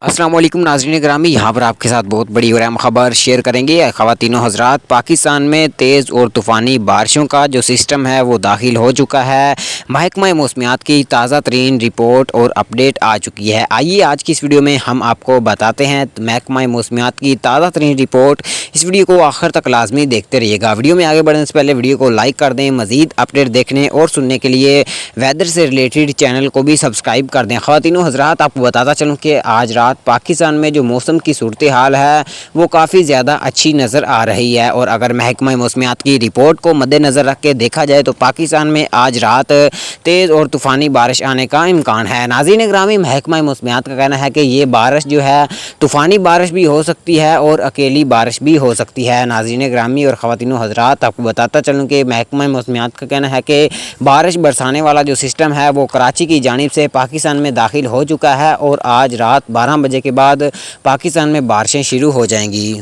अस्सलाम वालेकुम नाज़रीन ग्रामी, यहाँ पर आपके साथ बहुत बड़ी और अहम खबर शेयर करेंगे। ख़वातीनो हज़रात, पाकिस्तान में तेज़ और तूफ़ानी बारिशों का जो सिस्टम है वो दाखिल हो चुका है। महकमा मौसमियात की ताज़ा तरीन रिपोर्ट और अपडेट आ चुकी है। आइए आज की इस वीडियो में हम आपको बताते हैं महकमा मौसमियात की ताज़ा तरीन रिपोर्ट। इस वीडियो को आखिर तक लाजमी देखते रहिएगा। वीडियो में आगे बढ़ने से पहले वीडियो को लाइक कर दें। मज़ीद अपडेट देखने और सुनने के लिए वेदर से रिलेटेड चैनल को भी सब्सक्राइब कर दें। ख़वातीनो हज़रात, आपको बताता चलूँ कि आज रात पाकिस्तान में जो मौसम की सूरत हाल है वो काफ़ी ज़्यादा अच्छी नज़र आ रही है। और अगर महकमा मौसमियात की रिपोर्ट को मद्देनज़र रख के देखा जाए तो पाकिस्तान में आज रात तेज़ और तूफ़ानी बारिश आने का इम्कान है। नाज़रीन ग्रामी, महकमा मौसमियात का कहना है कि ये बारिश जो है तूफ़ानी बारिश भी हो सकती है और अकेली बारिश भी हो सकती है। नाज़रीन ग्रामी और ख़वातीनो हज़रात, आपको बताता चलूँ कि महकमा मौसमियात का कहना है कि बारिश बरसाने वाला जो सिस्टम है वो कराची की जानिब से पाकिस्तान में दाखिल हो चुका है और आज रात 12 बजे के बाद पाकिस्तान में बारिशें शुरू हो जाएंगी।